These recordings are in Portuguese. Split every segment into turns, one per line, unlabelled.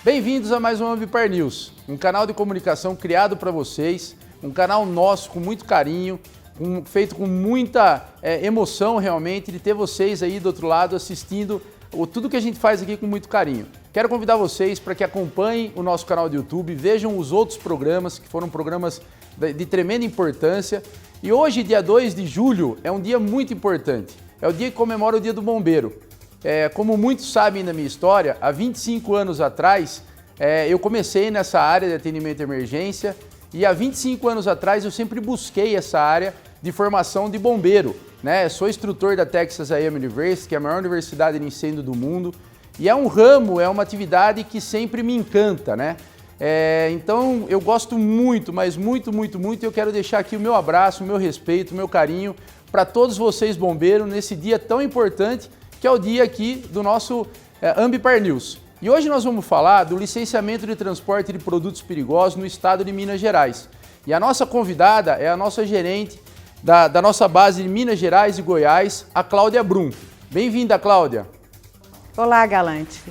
Bem-vindos a mais um Ambipar News, um canal de comunicação criado para vocês, um canal nosso com muito carinho, feito com muita emoção realmente de ter vocês aí do outro lado assistindo tudo que a gente faz aqui com muito carinho. Quero convidar vocês para que acompanhem o nosso canal do YouTube, vejam os outros programas, que foram programas de tremenda importância. E hoje, dia 2 de julho, é um dia muito importante, é o dia que comemora o Dia do Bombeiro. Como muitos sabem da minha história, há 25 anos atrás, eu comecei nessa área de atendimento à emergência e há 25 anos atrás eu sempre busquei essa área de formação de bombeiro. Sou instrutor da Texas A&M University, que é a maior universidade de incêndio do mundo, e é um ramo, é uma atividade que sempre me encanta, então eu gosto muito, mas muito, e eu quero deixar aqui o meu abraço, o meu respeito, o meu carinho para todos vocês bombeiros nesse dia tão importante que é o dia aqui do nosso Ambipar News. E hoje nós vamos falar do licenciamento de transporte de produtos perigosos no estado de Minas Gerais. E a nossa convidada é a nossa gerente da nossa base de Minas Gerais e Goiás, a Cláudia Brum. Bem-vinda, Cláudia.
Olá, Galante.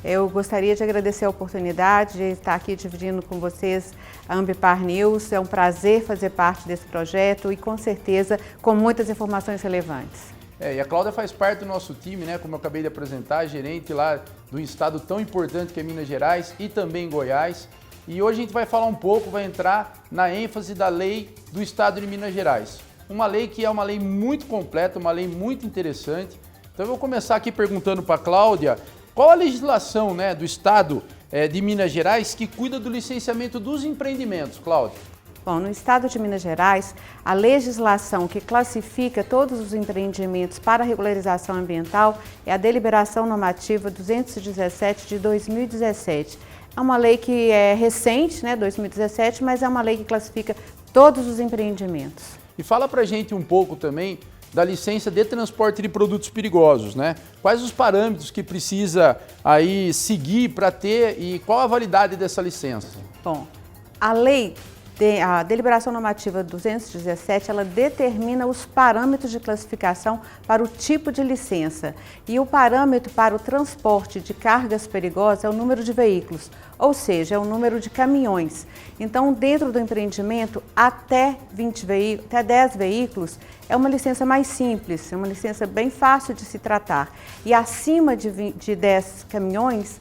Eu gostaria de agradecer a oportunidade de estar aqui dividindo com vocês a Ambipar News. É um prazer fazer parte desse projeto e, com certeza, com muitas informações relevantes.
E a Cláudia faz parte do nosso time, como eu acabei de apresentar, gerente lá do estado tão importante que é Minas Gerais e também Goiás. E hoje a gente vai falar um pouco, vai entrar na ênfase da lei do estado de Minas Gerais. Uma lei que é uma lei muito completa, uma lei muito interessante. Então eu vou começar aqui perguntando para a Cláudia, qual a legislação do estado de Minas Gerais que cuida do licenciamento dos empreendimentos, Cláudia?
Bom, no estado de Minas Gerais, a legislação que classifica todos os empreendimentos para regularização ambiental é a Deliberação Normativa 217 de 2017. É uma lei que é recente, 2017, mas é uma lei que classifica todos os empreendimentos.
E fala pra gente um pouco também da licença de transporte de produtos perigosos, Quais os parâmetros que precisa aí seguir para ter e qual a validade dessa licença?
Bom, a Deliberação Normativa 217, ela determina os parâmetros de classificação para o tipo de licença. E o parâmetro para o transporte de cargas perigosas é o número de veículos, ou seja, é o número de caminhões. Então, dentro do empreendimento, até 10 veículos é uma licença mais simples, é uma licença bem fácil de se tratar. E acima de 10 caminhões,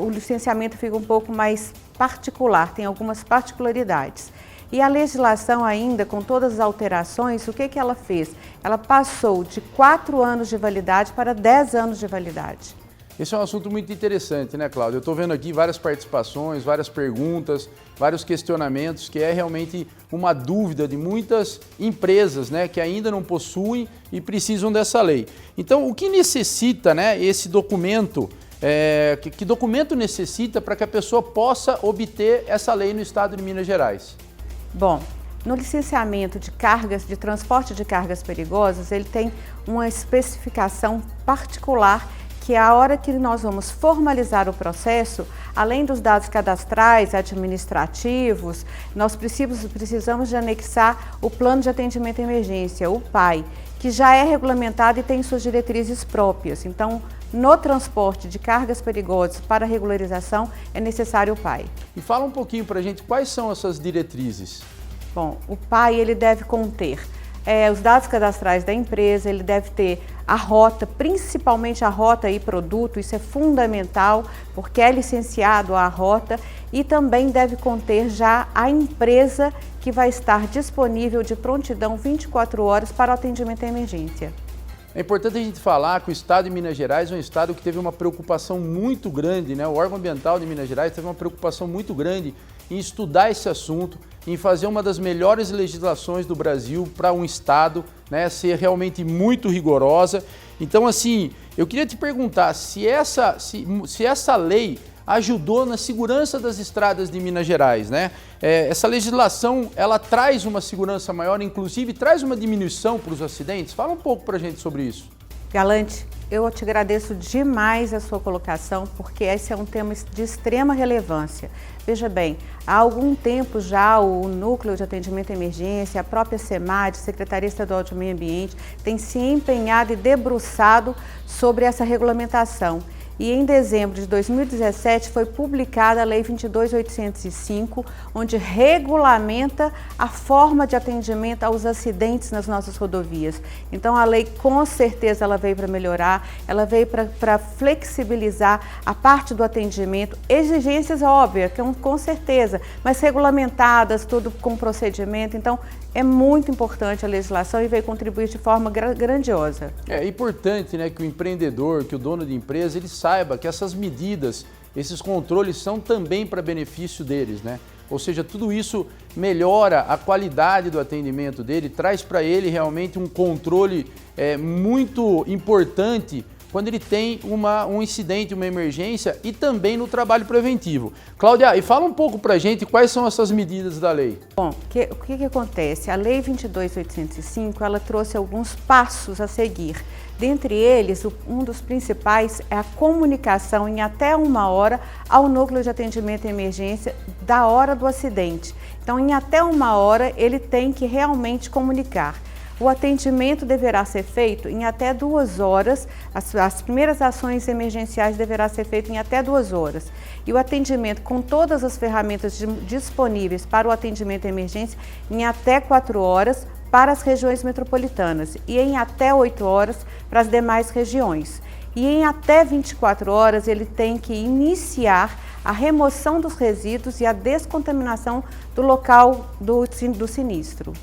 o licenciamento fica um pouco mais particular, tem algumas particularidades. E a legislação ainda, com todas as alterações, o que ela fez? Ela passou de 4 anos de validade para 10 anos de validade.
Esse é um assunto muito interessante, Cláudia? Eu estou vendo aqui várias participações, várias perguntas, vários questionamentos, que é realmente uma dúvida de muitas empresas, que ainda não possuem e precisam dessa lei. Então, o que necessita, esse documento? Que documento necessita para que a pessoa possa obter essa lei no estado de Minas Gerais?
Bom, no licenciamento de transporte de cargas perigosas, ele tem uma especificação particular que a hora que nós vamos formalizar o processo, além dos dados cadastrais, administrativos, nós precisamos de anexar o Plano de Atendimento à Emergência, o PAE, que já é regulamentado e tem suas diretrizes próprias. Então, no transporte de cargas perigosas para regularização, é necessário o PAE.
E fala um pouquinho para a gente quais são essas diretrizes.
Bom, o PAE ele deve conter os dados cadastrais da empresa, ele deve ter a rota, principalmente a rota e produto, isso é fundamental, porque é licenciado a rota, e também deve conter já a empresa que vai estar disponível de prontidão 24 horas para o atendimento à emergência.
É importante a gente falar que o estado de Minas Gerais é um estado que teve uma preocupação muito grande, O órgão ambiental de Minas Gerais teve uma preocupação muito grande em estudar esse assunto, em fazer uma das melhores legislações do Brasil para um estado, ser realmente muito rigorosa. Então, assim, eu queria te perguntar se essa lei ajudou na segurança das estradas de Minas Gerais, Essa legislação, ela traz uma segurança maior, inclusive traz uma diminuição para os acidentes? Fala um pouco para a gente sobre isso.
Galante, eu te agradeço demais a sua colocação, porque esse é um tema de extrema relevância. Veja bem, há algum tempo já o Núcleo de Atendimento à Emergência, a própria SEMAD, Secretaria Estadual de Meio Ambiente, tem se empenhado e debruçado sobre essa regulamentação. e em dezembro de 2017 foi publicada a Lei 22.805, onde regulamenta a forma de atendimento aos acidentes nas nossas rodovias. Então a lei com certeza ela veio para melhorar, ela veio para flexibilizar a parte do atendimento, exigências óbvias, com certeza, mas regulamentadas, tudo com procedimento. Então é muito importante a legislação e veio contribuir de forma grandiosa.
É importante, né, que o empreendedor, que o dono de empresa, ele saiba que essas medidas, esses controles são também para benefício deles, né? Ou seja, tudo isso melhora a qualidade do atendimento dele, traz para ele realmente um controle muito importante quando ele tem um incidente, uma emergência e também no trabalho preventivo. Cláudia, e fala um pouco para a gente quais são essas medidas da lei.
Bom, o que acontece? A Lei 22.805, ela trouxe alguns passos a seguir. Dentre eles, um dos principais é a comunicação em até 1 hora ao núcleo de atendimento à emergência da hora do acidente. Então, em até 1 hora, ele tem que realmente comunicar. O atendimento deverá ser feito em até 2 horas, as primeiras ações emergenciais deverá ser feito em até 2 horas. E o atendimento com todas as ferramentas disponíveis para o atendimento à emergência em até 4 horas para as regiões metropolitanas e em até 8 horas para as demais regiões. E em até 24 horas ele tem que iniciar a remoção dos resíduos e a descontaminação do local do sinistro.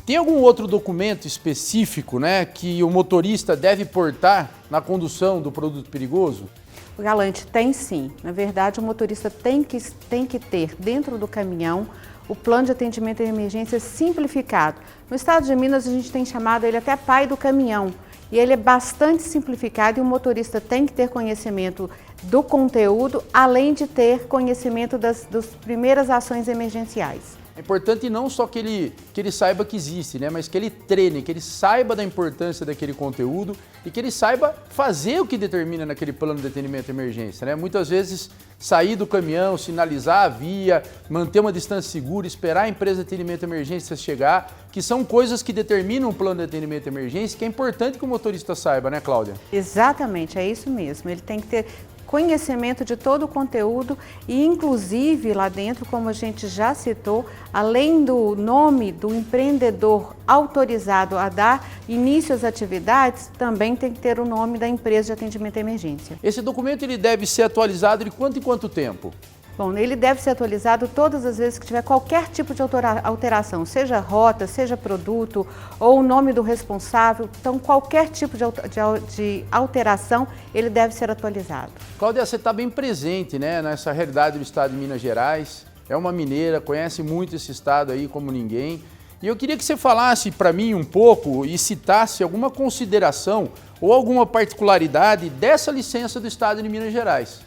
Tem algum outro documento específico, né, que o motorista deve portar na condução do produto perigoso?
Galante, tem sim. Na verdade, o motorista tem que ter dentro do caminhão o plano de atendimento à emergência simplificado. No estado de Minas, a gente tem chamado ele até pai do caminhão. E ele é bastante simplificado e o motorista tem que ter conhecimento do conteúdo, além de ter conhecimento das primeiras ações emergenciais.
É importante não só que ele saiba que existe, né, mas que ele treine, que ele saiba da importância daquele conteúdo e que ele saiba fazer o que determina naquele plano de atendimento à emergência, né? Muitas vezes sair do caminhão, sinalizar a via, manter uma distância segura, esperar a empresa de atendimento à emergência chegar, que são coisas que determinam o plano de atendimento à emergência, que é importante que o motorista saiba, né, Cláudia?
Exatamente, é isso mesmo. Ele tem que ter conhecimento de todo o conteúdo e, inclusive, lá dentro, como a gente já citou, além do nome do empreendedor autorizado a dar início às atividades, também tem que ter o nome da empresa de atendimento à emergência.
Esse documento ele deve ser atualizado de quanto em quanto tempo?
Bom, ele deve ser atualizado todas as vezes que tiver qualquer tipo de alteração, seja rota, seja produto ou o nome do responsável. Então, qualquer tipo de alteração, ele deve ser atualizado.
Cláudia, você está bem presente, né, nessa realidade do estado de Minas Gerais. É uma mineira, conhece muito esse estado aí como ninguém. E eu queria que você falasse para mim um pouco e citasse alguma consideração ou alguma particularidade dessa licença do estado de Minas Gerais.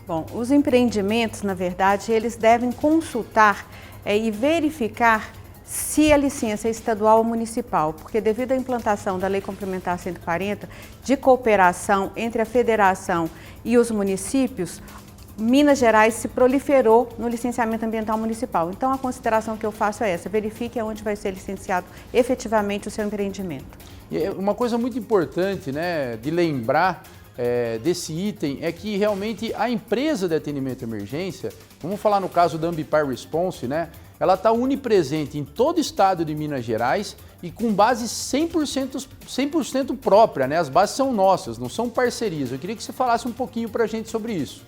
Bom, os empreendimentos, na verdade, eles devem consultar e verificar se a licença é estadual ou municipal, porque devido à implantação da Lei Complementar 140 de cooperação entre a federação e os municípios, Minas Gerais se proliferou no licenciamento ambiental municipal. Então, a consideração que eu faço é essa: verifique onde vai ser licenciado efetivamente o seu empreendimento.
E uma coisa muito importante, né, de lembrar desse item é que realmente a empresa de atendimento à emergência, vamos falar no caso da Ambipar Response, né, ela está onipresente em todo o estado de Minas Gerais e com base 100% própria, né? As bases são nossas, não são parcerias. Eu queria que você falasse um pouquinho para a gente sobre isso.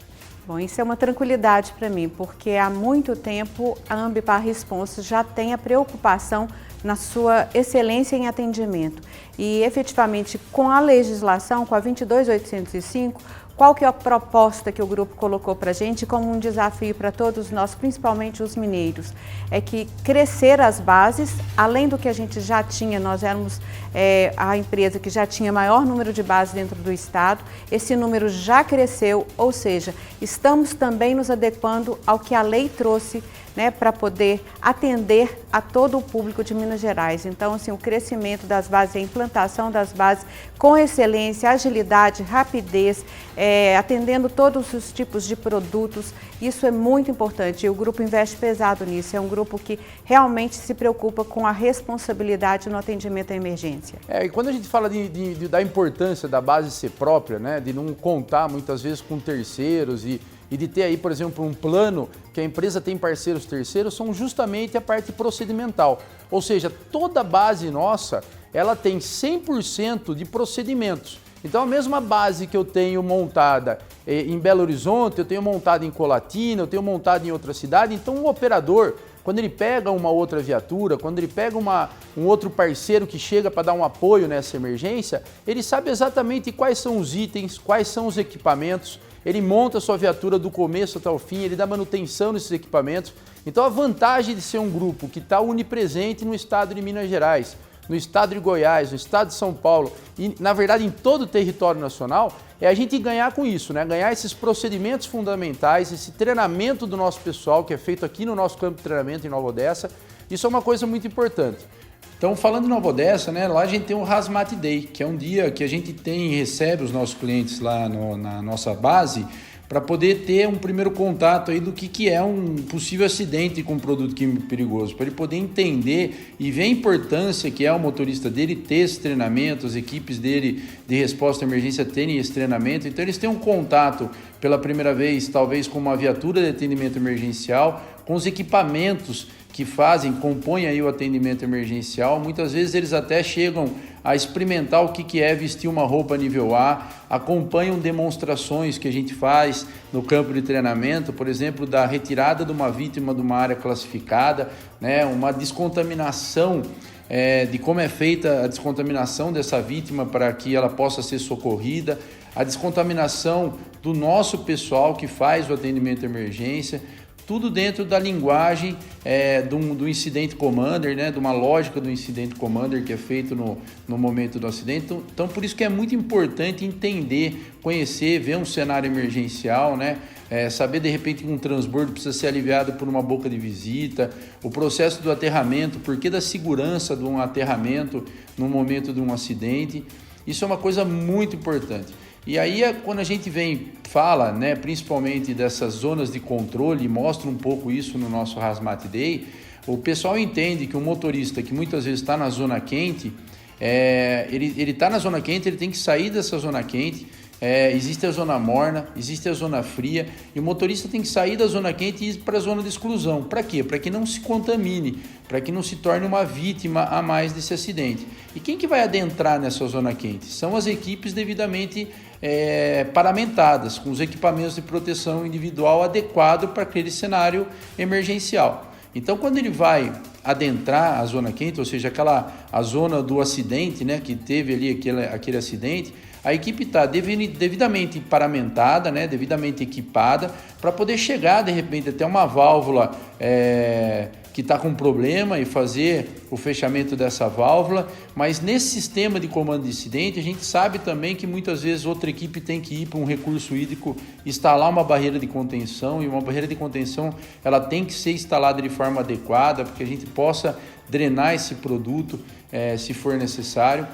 Bom, isso é uma tranquilidade para mim, porque há muito tempo a Ambipar Response já tem a preocupação na sua excelência em atendimento. E efetivamente, com a legislação, com a 22.805, qual que é a proposta que o grupo colocou para a gente como um desafio para todos nós, principalmente os mineiros? É que crescer as bases, além do que a gente já tinha, nós éramos a empresa que já tinha maior número de bases dentro do estado, esse número já cresceu, ou seja, estamos também nos adequando ao que a lei trouxe né, para poder atender a todo o público de Minas Gerais. Então, assim, o crescimento das bases, a implantação das bases com excelência, agilidade, rapidez, atendendo todos os tipos de produtos, isso é muito importante e o grupo investe pesado nisso. É um grupo que realmente se preocupa com a responsabilidade no atendimento à emergência.
E quando a gente fala da importância da base ser própria, né, de não contar muitas vezes com terceiros e de ter aí, por exemplo, um plano que a empresa tem parceiros terceiros, são justamente a parte procedimental. Ou seja, toda a base nossa, ela tem 100% de procedimentos. Então, a mesma base que eu tenho montada em Belo Horizonte, eu tenho montada em Colatina, eu tenho montada em outra cidade. Então, o operador, quando ele pega uma outra viatura, quando ele pega um outro parceiro que chega para dar um apoio nessa emergência, ele sabe exatamente quais são os itens, quais são os equipamentos, ele monta a sua viatura do começo até o fim, ele dá manutenção nesses equipamentos. Então, a vantagem de ser um grupo que está onipresente no estado de Minas Gerais, no estado de Goiás, no estado de São Paulo e, na verdade, em todo o território nacional, é a gente ganhar com isso, né? Ganhar esses procedimentos fundamentais, esse treinamento do nosso pessoal, que é feito aqui no nosso campo de treinamento em Nova Odessa. Isso é uma coisa muito importante. Então, falando em Nova Odessa, né, lá a gente tem o Hazmat Day, que é um dia que a gente recebe os nossos clientes lá na nossa base, para poder ter um primeiro contato aí do que é um possível acidente com um produto químico perigoso, para ele poder entender e ver a importância que é o motorista dele ter esse treinamento, as equipes dele de resposta à emergência terem esse treinamento. Então eles têm um contato pela primeira vez, talvez com uma viatura de atendimento emergencial, com os equipamentos que compõem aí o atendimento emergencial. Muitas vezes eles até chegam a experimentar o que é vestir uma roupa nível A, acompanham demonstrações que a gente faz no campo de treinamento, por exemplo, da retirada de uma vítima de uma área classificada, né, uma descontaminação, de como é feita a descontaminação dessa vítima para que ela possa ser socorrida, a descontaminação do nosso pessoal que faz o atendimento à emergência, tudo dentro da linguagem do Incident Commander, né, de uma lógica do Incident Commander que é feito no momento do acidente. Então, por isso que é muito importante entender, conhecer, ver um cenário emergencial, né, saber de repente que um transbordo precisa ser aliviado por uma boca de visita, o processo do aterramento, por que da segurança de um aterramento no momento de um acidente. Isso é uma coisa muito importante. E aí, quando a gente fala, né, principalmente dessas zonas de controle, e mostra um pouco isso no nosso Hazmat Day, o pessoal entende que um motorista que muitas vezes está na zona quente, ele está na zona quente, ele tem que sair dessa zona quente. Existe a zona morna, existe a zona fria, e o motorista tem que sair da zona quente e ir para a zona de exclusão. Para quê? Para que não se contamine, para que não se torne uma vítima a mais desse acidente. E quem que vai adentrar nessa zona quente? São as equipes devidamente paramentadas, com os equipamentos de proteção individual adequado para aquele cenário emergencial. Então, quando ele vai adentrar a zona quente, ou seja, a zona do acidente, né, que teve ali aquele acidente, a equipe está devidamente paramentada, né, devidamente equipada, para poder chegar, de repente, até uma válvula que está com problema e fazer o fechamento dessa válvula. Mas nesse sistema de comando de incidente, a gente sabe também que muitas vezes outra equipe tem que ir para um recurso hídrico, instalar uma barreira de contenção, e uma barreira de contenção ela tem que ser instalada de forma adequada, para que a gente possa drenar esse produto se for necessário.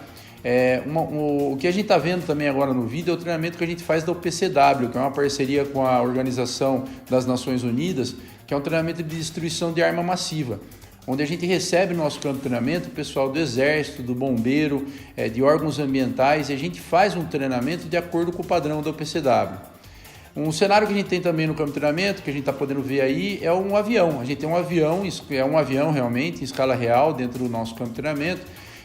O que a gente está vendo também agora no vídeo é o treinamento que a gente faz da UPCW, que é uma parceria com a Organização das Nações Unidas, que é um treinamento de destruição de arma massiva, onde a gente recebe no nosso campo de treinamento o pessoal do Exército, do Bombeiro, de órgãos ambientais, e a gente faz um treinamento de acordo com o padrão da UPCW. Um cenário que a gente tem também no campo de treinamento, que a gente está podendo ver aí, é um avião. A gente tem um avião, é um avião realmente, em escala real, dentro do nosso campo de treinamento.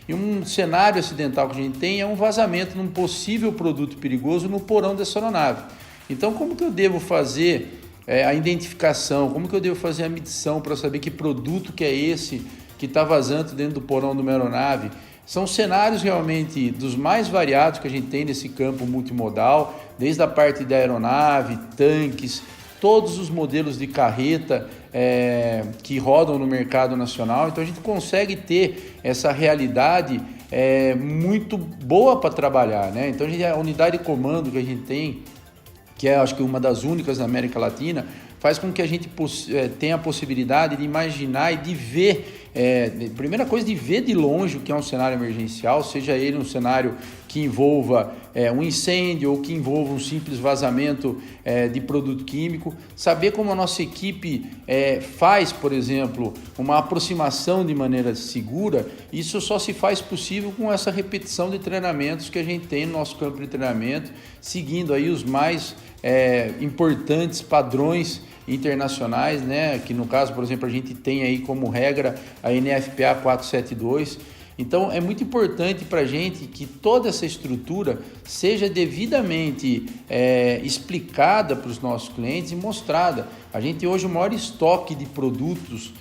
E um cenário acidental que a gente tem é um vazamento de um possível produto perigoso no porão dessa aeronave. Então, como que eu devo fazer a identificação, como que eu devo fazer a medição para saber que produto que é esse que está vazando dentro do porão de uma aeronave? São cenários realmente dos mais variados que a gente tem nesse campo multimodal, desde a parte da aeronave, tanques, todos os modelos de carreta que rodam no mercado nacional. Então a gente consegue ter essa realidade muito boa para trabalhar, né? Então a unidade de comando que a gente tem, que é acho que uma das únicas na América Latina, faz com que a gente tenha a possibilidade de imaginar e de ver, primeira coisa, de ver de longe o que é um cenário emergencial, seja ele um cenário que envolva um incêndio ou que envolva um simples vazamento de produto químico, saber como a nossa equipe faz, por exemplo, uma aproximação de maneira segura. Isso só se faz possível com essa repetição de treinamentos que a gente tem no nosso campo de treinamento, seguindo aí os mais importantes padrões internacionais, né? Que no caso, por exemplo, a gente tem aí como regra a NFPA 472. Então é muito importante para a gente que toda essa estrutura seja devidamente explicada para os nossos clientes e mostrada. A gente hoje o maior estoque de produtos,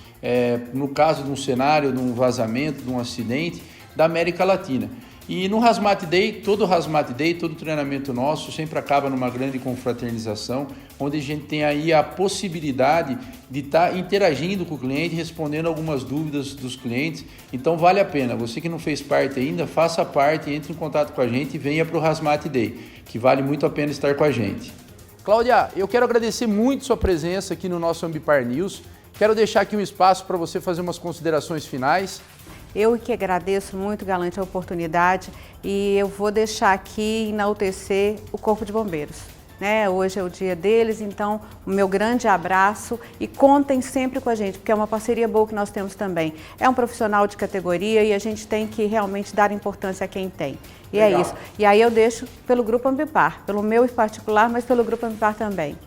no caso de um cenário, de um vazamento, de um acidente, da América Latina. E no Hazmat Day, todo treinamento nosso sempre acaba numa grande confraternização, onde a gente tem aí a possibilidade de estar interagindo com o cliente, respondendo algumas dúvidas dos clientes. Então vale a pena, você que não fez parte ainda, faça parte, entre em contato com a gente e venha para o Hazmat Day, que vale muito a pena estar com a gente. Cláudia, eu quero agradecer muito sua presença aqui no nosso Ambipar News. Quero deixar aqui um espaço para você fazer umas considerações finais.
Eu que agradeço muito, Galante, a oportunidade, e eu vou deixar aqui enaltecer o Corpo de Bombeiros. Hoje é o dia deles, então o meu grande abraço e contem sempre com a gente, porque é uma parceria boa que nós temos também. É um profissional de categoria e a gente tem que realmente dar importância a quem tem. E Legal. É isso. E aí eu deixo pelo Grupo Ambipar, pelo meu em particular, mas pelo Grupo Ambipar também.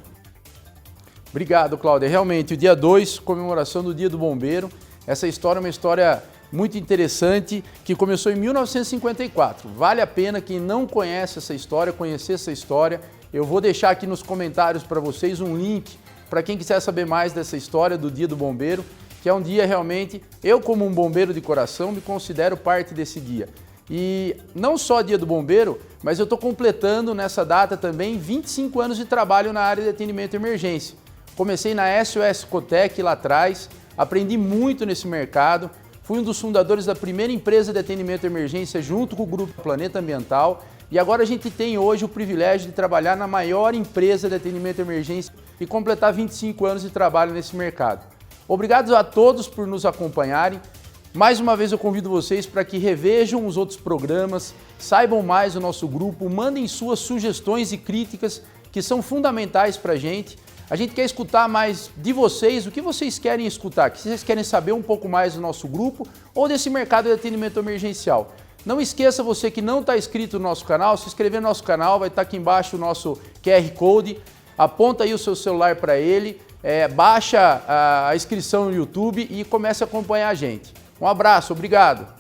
Obrigado, Cláudia. Realmente, o dia 2, comemoração do Dia do Bombeiro. Essa história é uma história muito interessante, que começou em 1954. Vale a pena, quem não conhece essa história, conhecer essa história. Eu vou deixar aqui nos comentários para vocês um link para quem quiser saber mais dessa história do Dia do Bombeiro, que é um dia realmente, eu como um bombeiro de coração, me considero parte desse dia. E não só Dia do Bombeiro, mas eu estou completando nessa data também 25 anos de trabalho na área de atendimento à emergência. Comecei na SOS Cotec lá atrás, aprendi muito nesse mercado. Fui um dos fundadores da primeira empresa de atendimento à emergência junto com o Grupo Planeta Ambiental e agora a gente tem hoje o privilégio de trabalhar na maior empresa de atendimento à emergência e completar 25 anos de trabalho nesse mercado. Obrigado a todos por nos acompanharem. Mais uma vez eu convido vocês para que revejam os outros programas, saibam mais do nosso grupo, mandem suas sugestões e críticas que são fundamentais para a gente. A gente quer escutar mais de vocês, o que vocês querem escutar, que vocês querem saber um pouco mais do nosso grupo ou desse mercado de atendimento emergencial. Não esqueça, você que não está inscrito no nosso canal, se inscrever no nosso canal, vai estar aqui embaixo o nosso QR Code, aponta aí o seu celular para ele, baixa a inscrição no YouTube e comece a acompanhar a gente. Um abraço, obrigado!